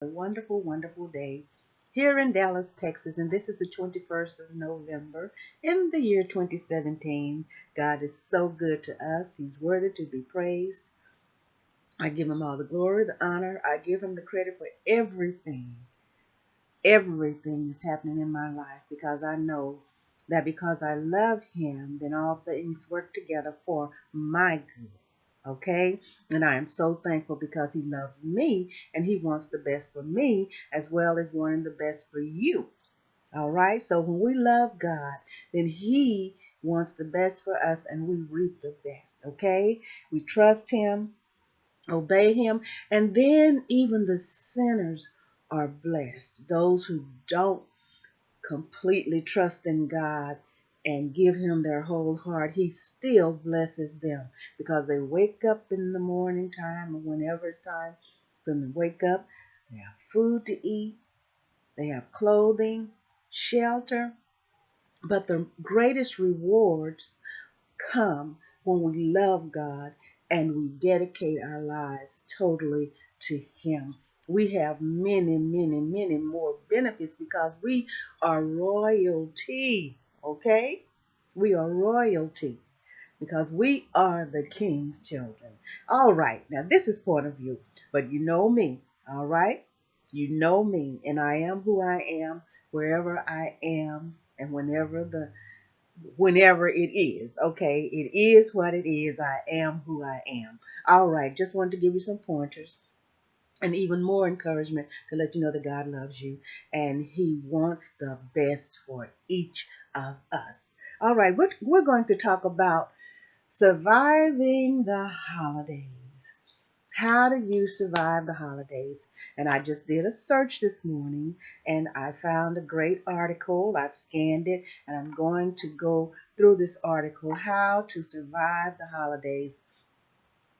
A wonderful, wonderful day here in Dallas, Texas, and this is the 21st of November in the year 2017. God is so good to us. He's worthy to be praised. I give him all the glory, the honor. I give him the credit for everything that's happening in my life because I know that because I love him, then all things work together for my good. Okay? And I am so thankful because he loves me and he wants the best for me as well as wanting the best for you. All right? So when we love God, then he wants the best for us and we reap the best. Okay? We trust him, obey him, and then even the sinners are blessed. Those who don't completely trust in God and give him their whole heart, he still blesses them because they wake up in the morning time or whenever it's time for them to wake up. They have food to eat, they have clothing, shelter, but the greatest rewards come when we love God and we dedicate our lives totally to him. We have many, many, many more benefits because we are royalty, okay? We are royalty because we are the king's children. All right, now this is point of view, but you know me, all right? You know me, and I am who I am wherever I am and whenever it is. Okay, it is what it is. I am who I am. All right, just wanted to give you some pointers and even more encouragement to let you know that God loves you and he wants the best for each of us. All right, we're going to talk about surviving the holidays. How do you survive the holidays? And I just did a search this morning and I found a great article. I've scanned it and I'm going to go through this article, How to Survive the Holidays.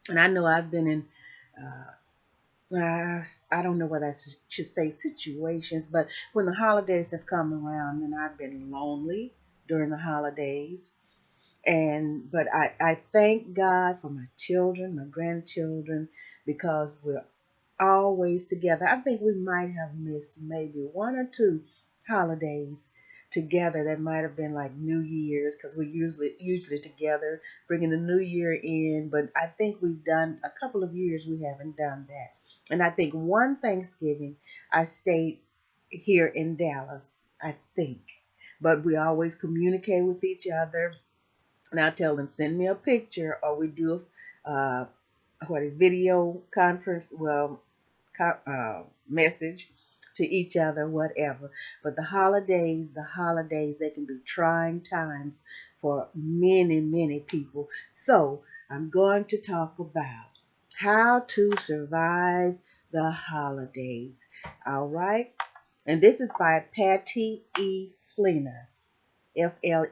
And I know I've been in, I don't know whether I should say situations, but when the holidays have come around, then I've been lonely during the holidays. But I thank God for my children, my grandchildren, because we're always together. I think we might have missed maybe one or two holidays together that might have been like New Year's because we're usually together bringing the New Year in. But I think we've done a couple of years we haven't done that. And I think one Thanksgiving I stayed here in Dallas, I think. But we always communicate with each other. And I tell them, send me a picture or we do what is video conference, well, message to each other, whatever. But the holidays, they can be trying times for many, many people. So I'm going to talk about how to survive the holidays. All right. And this is by Patty E. Fleener. Fleener,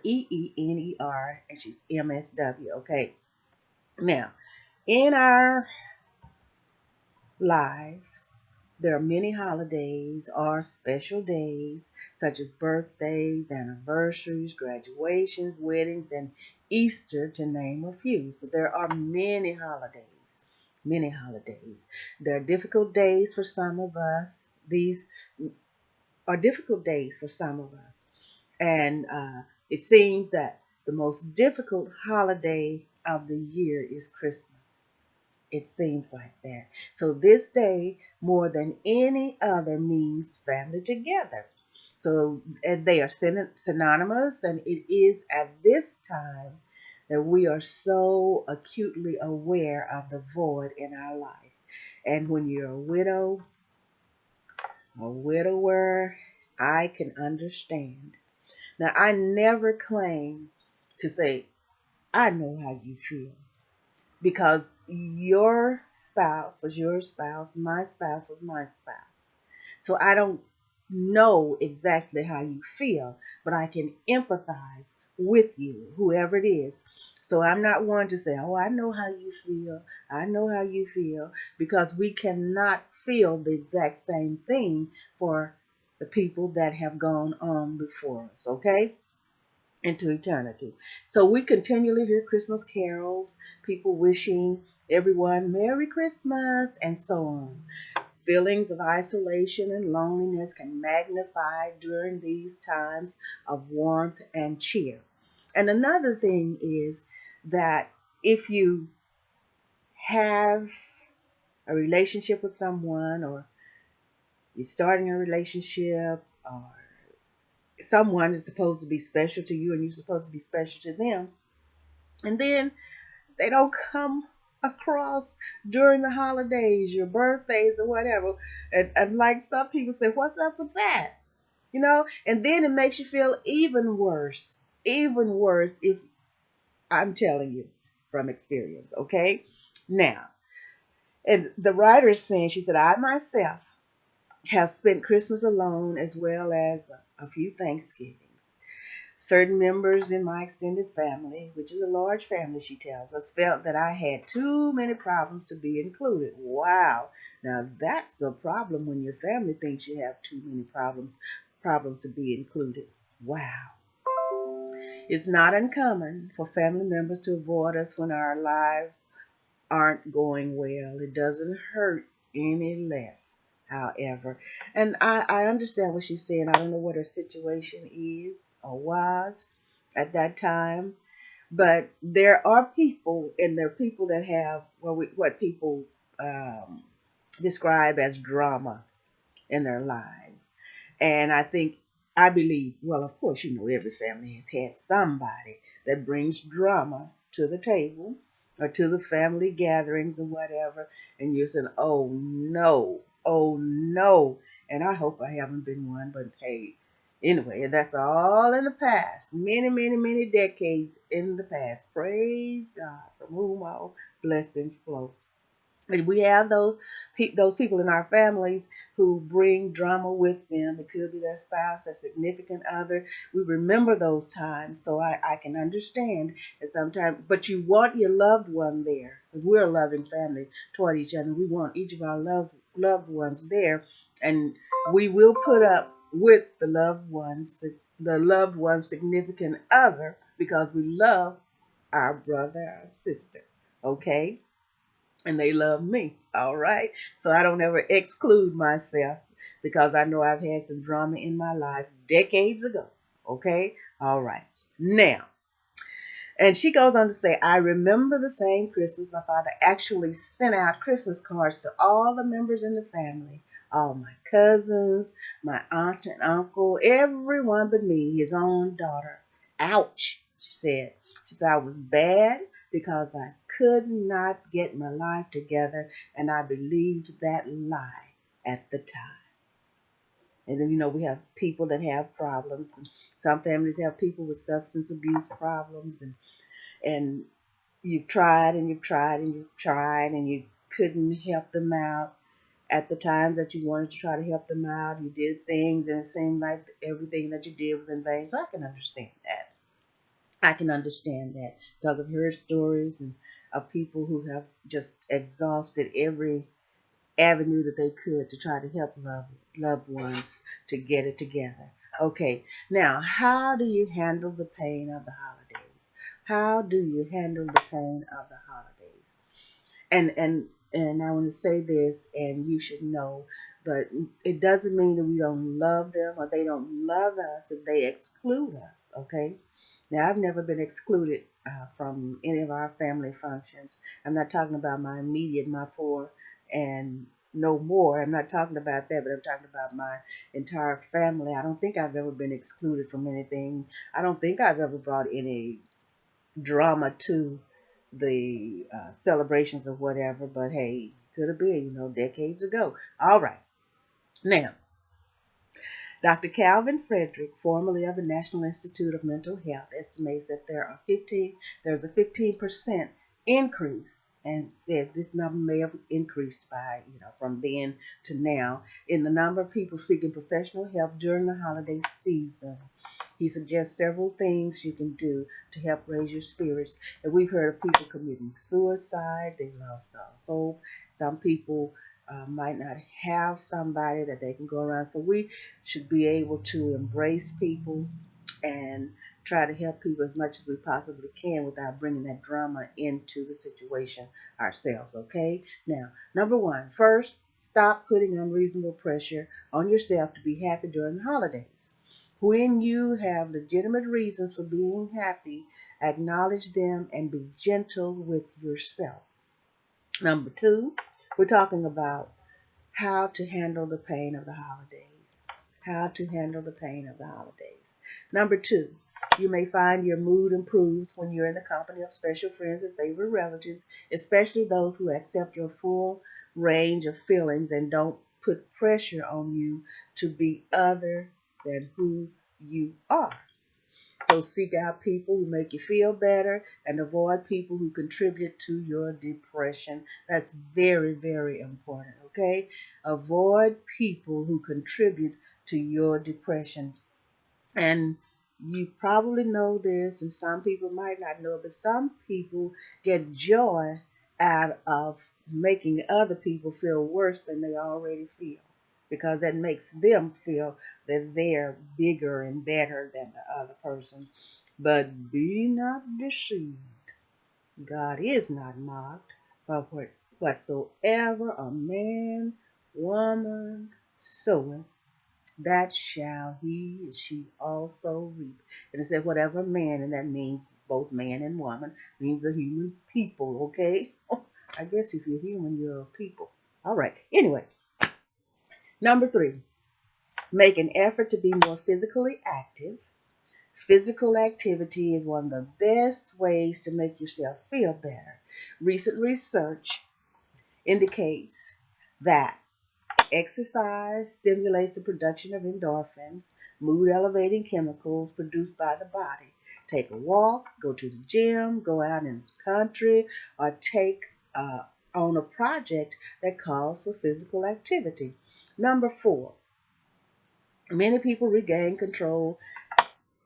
and she's M.S.W. Okay. Now, in our lives, there are many holidays or special days, such as birthdays, anniversaries, graduations, weddings, and Easter, to name a few. So there are many holidays, many holidays. There are difficult days for some of us. These are difficult days for some of us. And it seems that the most difficult holiday of the year is Christmas. It seems like that. So this day, more than any other, means family together. So they are synonymous, and it is at this time that we are so acutely aware of the void in our life. And when you're a widower, I can understand. Now, I never claim to say, I know how you feel because your spouse was your spouse, my spouse was my spouse. So I don't know exactly how you feel, but I can empathize with you, whoever it is. So I'm not one to say, oh, I know how you feel. I know how you feel, because we cannot feel the exact same thing for the people that have gone on before us, okay? Into eternity. So we continually hear Christmas carols, people wishing everyone Merry Christmas, and so on. Feelings of isolation and loneliness can magnify during these times of warmth and cheer. And another thing is that if you have a relationship with someone, or you're starting a relationship, or someone is supposed to be special to you and you're supposed to be special to them, and then they don't come across during the holidays, your birthdays, or whatever. And like some people say, what's up with that? And then it makes you feel even worse if I'm telling you from experience, okay? Now, and the writer is saying, she said, I myself have spent Christmas alone as well as a few Thanksgivings. Certain members in my extended family, which is a large family, she tells us, felt that I had too many problems to be included. Wow. Now that's a problem when your family thinks you have too many problems to be included. Wow. It's not uncommon for family members to avoid us when our lives aren't going well. It doesn't hurt any less, however. And I understand what she's saying. I don't know what her situation is or was at that time. But there are people, and there are people that have what people um, describe as drama in their lives. And I believe, well, of course, every family has had somebody that brings drama to the table or to the family gatherings or whatever. And you're saying, oh no, oh no. And I hope I haven't been one, but hey, anyway, that's all in the past. Many, many, many decades in the past. Praise God, from whom all blessings flow. And we have those people in our families who bring drama with them. It could be their spouse, their significant other. We remember those times, so I can understand that sometimes. But you want your loved one there, because we're a loving family toward each other. We want each of our loved ones there, and we will put up with the loved one's significant other, because we love our brother, our sister. Okay, and they love me. All right. So I don't ever exclude myself, because I know I've had some drama in my life decades ago. Okay. All right. Now, and she goes on to say, I remember the same Christmas, my father actually sent out Christmas cards to all the members in the family, all my cousins, my aunt and uncle, everyone but me, his own daughter. Ouch, she said. She said, I was bad because I could not get my life together, and I believed that lie at the time. And then, we have people that have problems. And some families have people with substance abuse problems, and you've tried and you've tried and you've tried, and you couldn't help them out at the times that you wanted to try to help them out. You did things and it seemed like everything that you did was in vain. So I can understand that. I can understand that, because I've heard stories of people who have just exhausted every avenue that they could to try to help loved ones to get it together. Okay, now how do you handle the pain of the holidays? How do you handle the pain of the holidays? And I want to say this, and you should know, but it doesn't mean that we don't love them or they don't love us if they exclude us. Okay. Now, I've never been excluded from any of our family functions. I'm not talking about my immediate, my four, and no more. I'm not talking about that, but I'm talking about my entire family. I don't think I've ever been excluded from anything. I don't think I've ever brought any drama to the celebrations or whatever, but hey, could have been, decades ago. All right. Now, Dr. Calvin Frederick, formerly of the National Institute of Mental Health, estimates that there's a 15% increase, and said this number may have increased by, from then to now, in the number of people seeking professional help during the holiday season. He suggests several things you can do to help raise your spirits. And we've heard of people committing suicide. They lost all hope. Some people might not have somebody that they can go around. So we should be able to embrace people and try to help people as much as we possibly can without bringing that drama into the situation ourselves. Okay? Now, number one, first, Stop putting unreasonable pressure on yourself to be happy during the holidays. When you have legitimate reasons for being happy, acknowledge them and be gentle with yourself. Number two, we're talking about how to handle the pain of the holidays. How to handle the pain of the holidays. Number two, you may find your mood improves when you're in the company of special friends and favorite relatives, especially those who accept your full range of feelings and don't put pressure on you to be other than who you are. So seek out people who make you feel better and avoid people who contribute to your depression. That's very, very important, okay? Avoid people who contribute to your depression. And you probably know this, and some people might not know it, but some people get joy out of making other people feel worse than they already feel because that makes them feel that they're bigger and better than the other person. But be not deceived. God is not mocked, for whatsoever a man, woman soweth, that shall he and she also reap. And it said whatever man, and that means both man and woman, means a human people, okay? I guess if you're human, you're a people. All right. Anyway, number three, make an effort to be more physically active. Physical activity is one of the best ways to make yourself feel better. Recent research indicates that exercise stimulates the production of endorphins, mood elevating chemicals produced by the body. Take a walk, go to the gym, go out in the country, or take on a project that calls for physical activity. Number four, many people regain control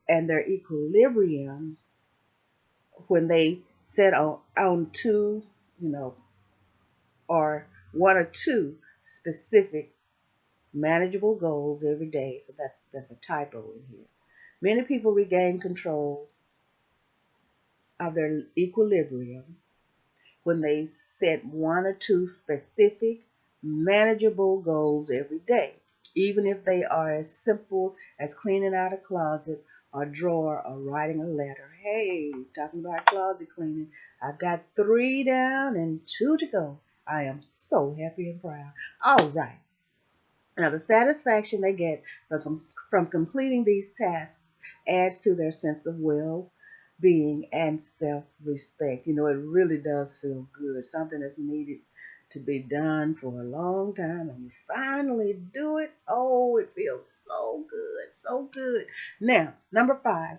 and their equilibrium when they set on two, or one or two specific manageable goals every day. So that's a typo in here. Many people regain control of their equilibrium when they set one or two specific manageable goals every day, even if they are as simple as cleaning out a closet or drawer or writing a letter. Hey, talking about closet cleaning, I've got 3 down and 2 to go. I am so happy and proud. All right. Now, the satisfaction they get from completing these tasks adds to their sense of well-being and self-respect. It really does feel good, something that's needed to be done for a long time, and you finally do it. Oh, it feels so good, so good. Now, number 5,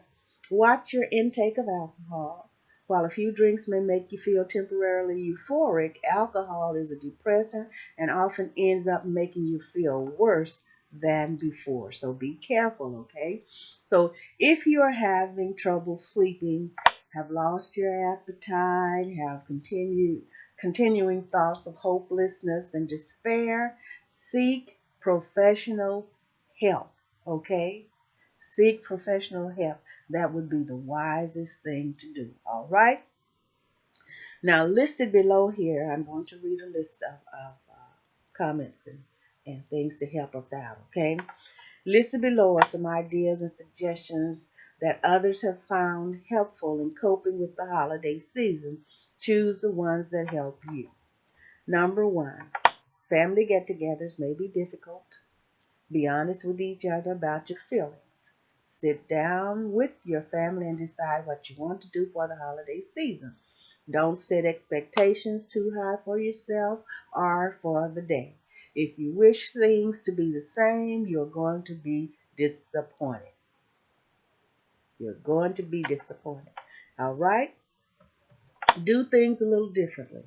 watch your intake of alcohol. While a few drinks may make you feel temporarily euphoric, alcohol is a depressant and often ends up making you feel worse than before. So be careful, okay? So if you're having trouble sleeping, have lost your appetite, have continuing thoughts of hopelessness and despair, seek professional help, okay? Seek professional help. That would be the wisest thing to do, all right? Now, listed below here, I'm going to read a list of comments and things to help us out, okay? Listed below are some ideas and suggestions that others have found helpful in coping with the holiday season. Choose the ones that help you. Number 1, family get-togethers may be difficult. Be honest with each other about your feelings. Sit down with your family and decide what you want to do for the holiday season. Don't set expectations too high for yourself or for the day. If you wish things to be the same, you're going to be disappointed. You're going to be disappointed. All right? Do things a little differently.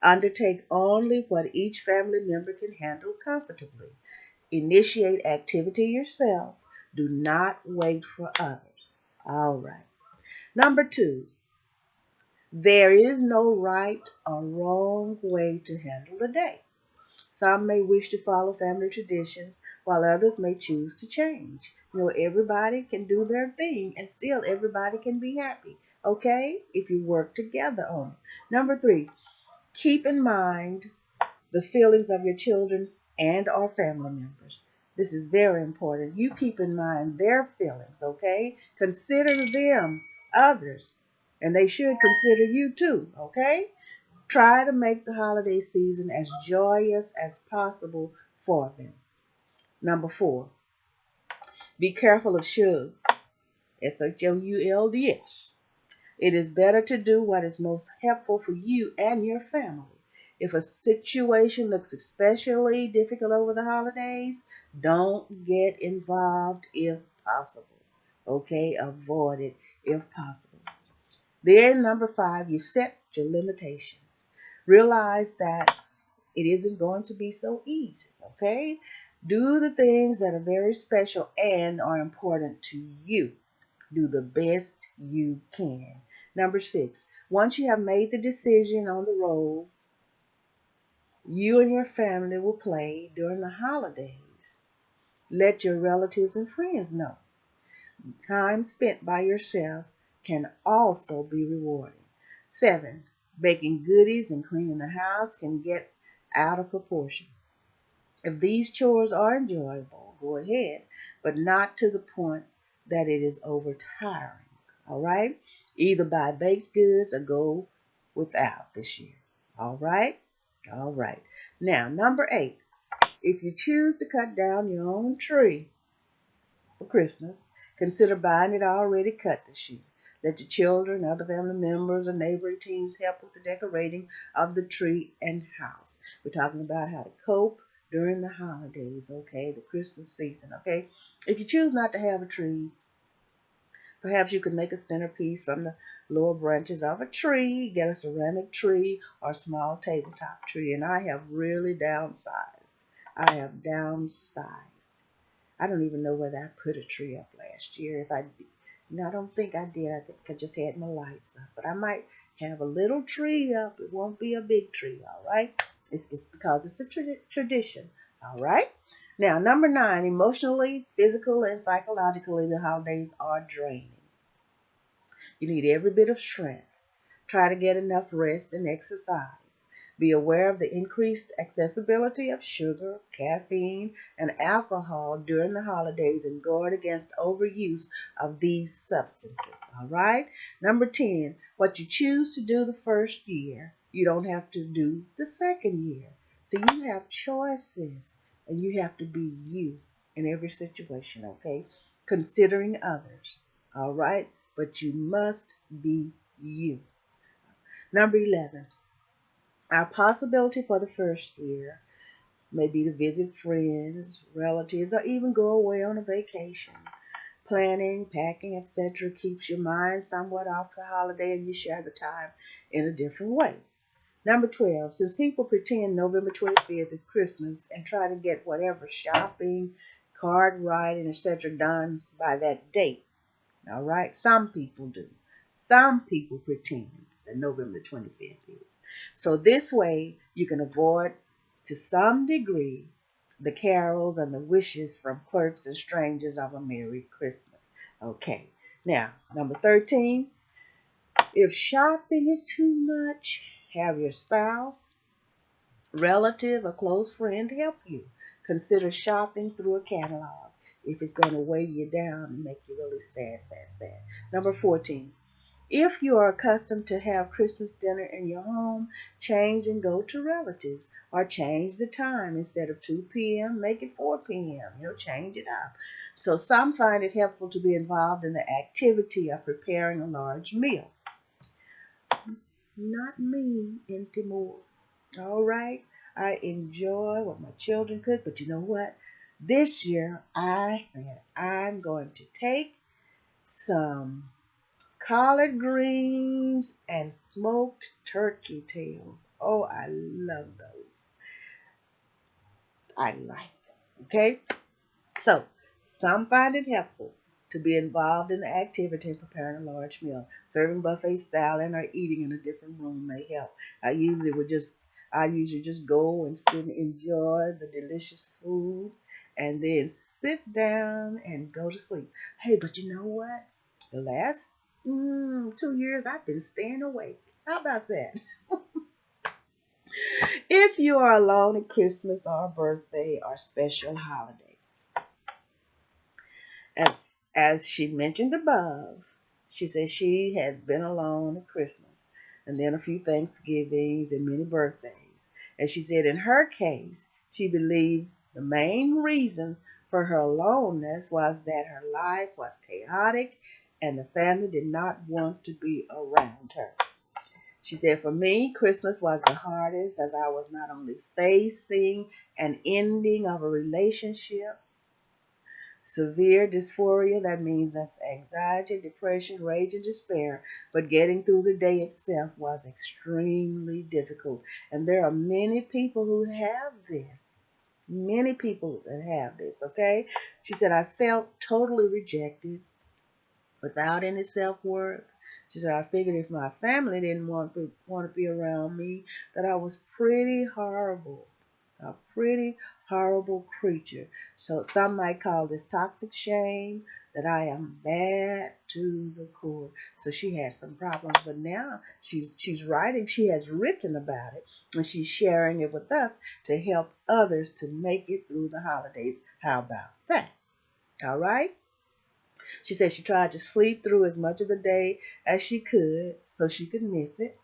Undertake only what each family member can handle comfortably. Initiate activity yourself. Do not wait for others. All right. Number 2, there is no right or wrong way to handle the day. Some may wish to follow family traditions, while others may choose to change. Everybody can do their thing, and still everybody can be happy, okay? If you work together on it. Number 3, keep in mind the feelings of your children and or family members. This is very important. You keep in mind their feelings, okay? Consider them, others, and they should consider you too, okay? Try to make the holiday season as joyous as possible for them. Number 4, be careful of shoulds. SHOULDS. It is better to do what is most helpful for you and your family. If a situation looks especially difficult over the holidays, don't get involved if possible. Okay, avoid it if possible. Then, number 5, you set your limitations. Realize that it isn't going to be so easy, okay? Do the things that are very special and are important to you. Do the best you can. Number 6, once you have made the decision on the role you and your family will play during the holidays, let your relatives and friends know. Time spent by yourself can also be rewarding. 7, baking goodies and cleaning the house can get out of proportion. If these chores are enjoyable, go ahead, but not to the point that it is overtiring. All right? Either buy baked goods or go without this year. All right? All right. Now, number 8, if you choose to cut down your own tree for Christmas, consider buying it already cut this year. Let your children, other family members, or neighboring teams help with the decorating of the tree and house. We're talking about how to cope during the holidays, okay, the Christmas season, okay? If you choose not to have a tree, perhaps you could make a centerpiece from the lower branches of a tree, get a ceramic tree or a small tabletop tree. And I have really downsized. I have downsized. I don't even know whether I put a tree up last year. If I did, no, I don't think I did. I think I just had my lights up. But I might have a little tree up. It won't be a big tree, all right? It's just because it's a tradition, all right? Now, number 9, emotionally, physical, and psychologically, the holidays are draining. You need every bit of strength. Try to get enough rest and exercise. Be aware of the increased accessibility of sugar, caffeine, and alcohol during the holidays and guard against overuse of these substances. All right? Number 10, what you choose to do the first year, you don't have to do the second year. So you have choices and you have to be you in every situation, okay? Considering others. All right? But you must be you. Number 11, our possibility for the first year may be to visit friends, relatives, or even go away on a vacation. Planning, packing, etc. keeps your mind somewhat off the holiday and you share the time in a different way. Number 12, since people pretend November 25th is Christmas and try to get whatever shopping, card writing, etc. done by that date, all right? Some people do. Some people pretend that November 25th is. So this way you can avoid to some degree the carols and the wishes from clerks and strangers of a Merry Christmas. Okay. Now, number 13, if shopping is too much, have your spouse, relative, or close friend help you. Consider shopping through a catalog if it's going to weigh you down and make you really sad. Number 14, if you are accustomed to have Christmas dinner in your home, change and go to relatives, or change the time. Instead of 2 p.m., make it 4 p.m. Change it up. So some find it helpful to be involved in the activity of preparing a large meal. Not me anymore. All right? I enjoy what my children cook, but you know what? This year I said I'm going to take some collard greens and smoked turkey tails. Oh, I love those. I like them. Okay? So, some find it helpful to be involved in the activity of preparing a large meal. Serving buffet style and or eating in a different room may help. I usually just go and sit and enjoy the delicious food and then sit down and go to sleep. Hey, but you know what? The last 2 years I've been staying awake. How about that? If you are alone at Christmas or birthday or special holiday, as she mentioned above, she said she had been alone at Christmas and then a few Thanksgivings and many birthdays. And she said in her case, she believed the main reason for her aloneness was that her life was chaotic and the family did not want to be around her. She said, for me, Christmas was the hardest as I was not only facing an ending of a relationship, severe dysphoria, that means that's anxiety, depression, rage, and despair. But getting through the day itself was extremely difficult. And there are many people who have this. Many people that have this, okay? She said, I felt totally rejected without any self-worth. She said, I figured if my family didn't want to be around me, that I was pretty horrible, a pretty horrible creature. So some might call this toxic shame, that I am bad to the core. So she had some problems, but now she's writing, she has written about it, and she's sharing it with us to help others to make it through the holidays. How about that? All right? She said she tried to sleep through as much of the day as she could so she could miss it.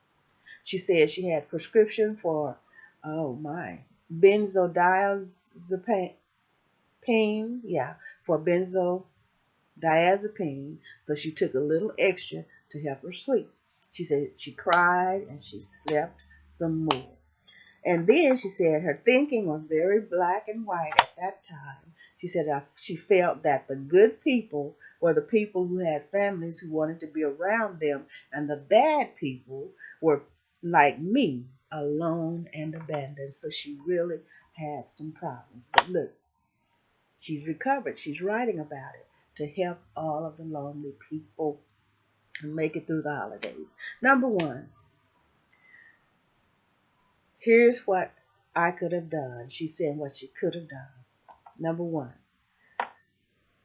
She said she had prescription for, oh my, benzodiazepine, yeah, for benzodiazepine. So she took a little extra to help her sleep. She said she cried and she slept some more. And then she said her thinking was very black and white at that time. She said she felt that the good people were the people who had families who wanted to be around them, and the bad people were like me, alone and abandoned. So she really had some problems. But look, she's recovered. She's writing about it to help all of the lonely people make it through the holidays. Number one, here's what I could have done. She's saying what she could have done. Number one,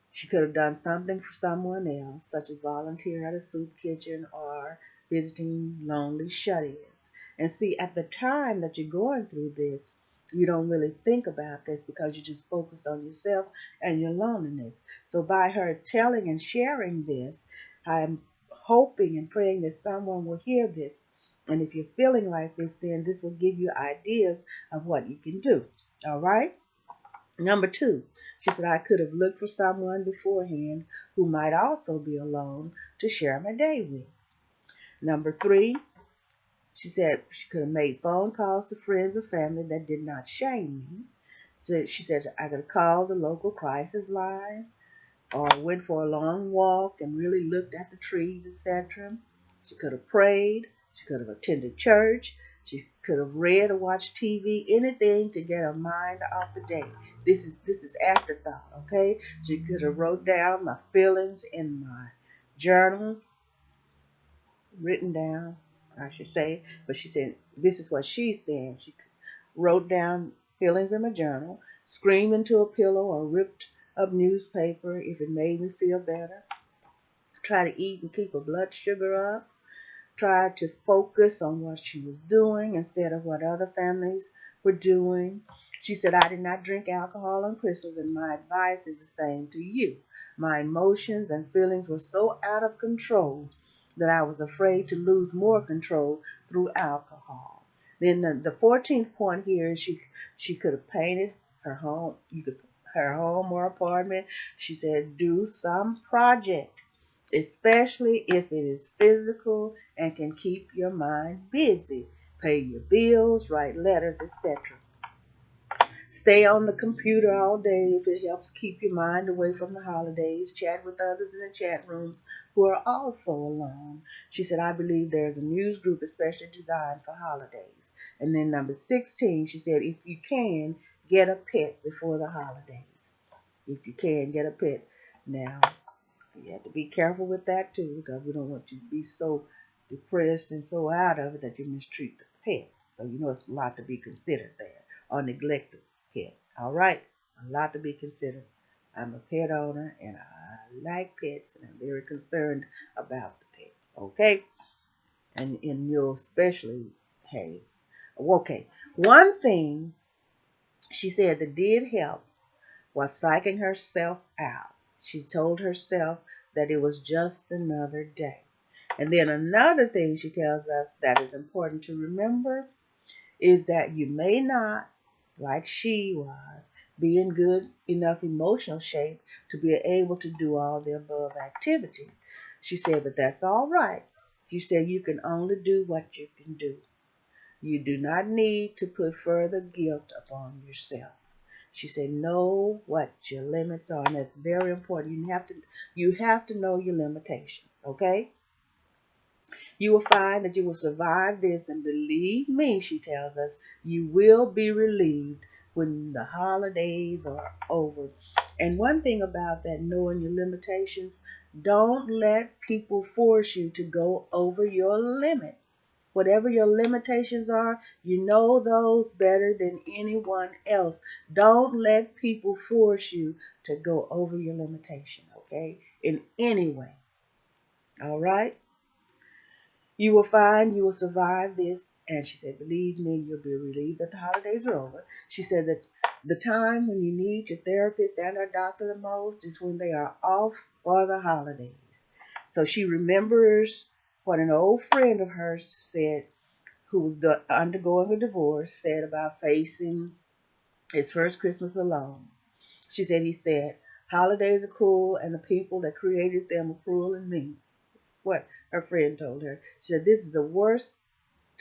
she could have done something for someone else, such as volunteer at a soup kitchen or visiting lonely shut-ins. And see, at the time that you're going through this, you don't really think about this because you just focus on yourself and your loneliness. So by her telling and sharing this, I'm hoping and praying that someone will hear this. And if you're feeling like this, then this will give you ideas of what you can do. All right? Number two, she said, I could have looked for someone beforehand who might also be alone to share my day with. Number three, she said she could have made phone calls to friends or family that did not shame me. So she said I could have called the local crisis line or went for a long walk and really looked at the trees, etc. She could have prayed. She could have attended church. She could have read or watched TV, anything to get her mind off the day. This is afterthought, okay? She could have wrote down my feelings in my journal, written down, I should say. But she said this is what she's saying. She wrote down feelings in my journal, screamed into a pillow, or ripped up newspaper if it made me feel better. Try to eat and keep her blood sugar up. Tried to focus on what she was doing instead of what other families were doing. She said, I did not drink alcohol on Christmas, and my advice is the same to you. My emotions and feelings were so out of control that I was afraid to lose more control through alcohol. Then the 14th point here is she could have painted her home, her home or apartment. She said, do some project, especially if it is physical and can keep your mind busy. Pay your bills, write letters, etc. Stay on the computer all day if it helps keep your mind away from the holidays. Chat with others in the chat rooms who are also alone. She said, I believe there's a news group especially designed for holidays. And then number 16, she said, if you can, get a pet before the holidays. If you can, get a pet. Now, you have to be careful with that too, because we don't want you to be so depressed and so out of it that you mistreat the pet. So you know it's a lot to be considered there. Or neglect the pet. All right, a lot to be considered. I'm a pet owner and I like pets and I'm very concerned about the pets. Okay, and you'll especially, hey, Okay, one thing she said that did help was psyching herself out. She told herself that it was just another day. And then another thing she tells us that is important to remember is that you may not, like she was, be in good enough emotional shape to be able to do all the above activities. She said, but that's all right. She said, you can only do what you can do. You do not need to put further guilt upon yourself. She said, know what your limits are, and that's very important. You have to know your limitations, okay? You will find that you will survive this, and believe me, she tells us, you will be relieved when the holidays are over. And one thing about that, knowing your limitations, don't let people force you to go over your limit. Whatever your limitations are, you know those better than anyone else. Don't let people force you to go over your limitation, okay? In any way. All right? You will find you will survive this. And she said, believe me, you'll be relieved that the holidays are over. She said that the time when you need your therapist and our doctor the most is when they are off for the holidays. So she remembers what an old friend of hers said, who was undergoing a divorce, said about facing his first Christmas alone. She said, he said, holidays are cruel and the people that created them are cruel and mean. This is what her friend told her. She said, this is the worst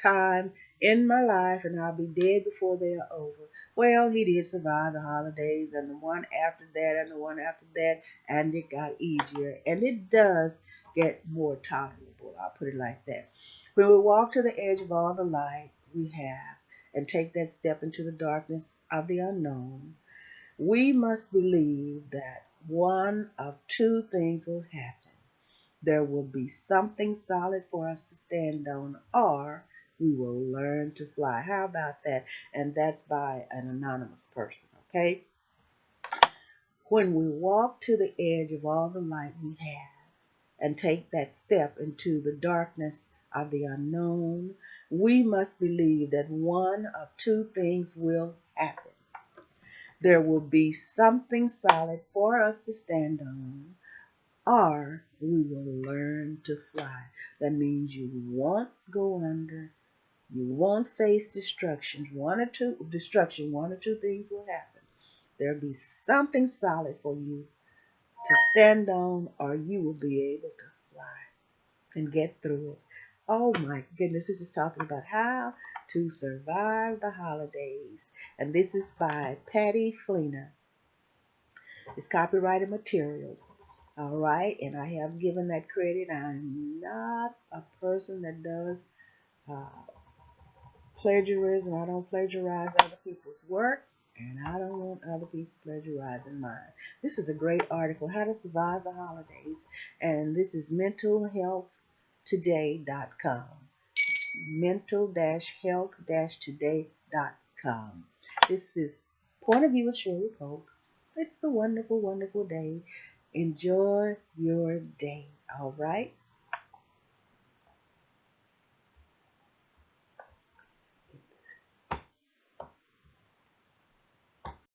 time in my life and I'll be dead before they are over. Well, he did survive the holidays and the one after that and the one after that, and it got easier. And it does get more tolerable. I'll put it like that. When we walk to the edge of all the light we have and take that step into the darkness of the unknown, we must believe that one of two things will happen. There will be something solid for us to stand on, or we will learn to fly. How about that? And that's by an anonymous person, okay? When we walk to the edge of all the light we have and take that step into the darkness of the unknown, we must believe that one of two things will happen. There will be something solid for us to stand on, or we will learn to fly. That means you won't go under. You won't face destruction. One or two things will happen. There'll be something solid for you to stand on, or you will be able to fly and get through it. Oh my goodness, this is talking about how to survive the holidays. And this is by Patty Fleener. It's copyrighted material. All right, and I have given that credit. I'm not a person that does uh, plagiarism. I don't plagiarize other people's work, and I don't want other people plagiarizing mine. This is a great article, How to Survive the Holidays, and this is mentalhealthtoday.com. Mental-health-today.com. This is Point of View with Shirley Polk. It's a wonderful, wonderful day. Enjoy your day, all right?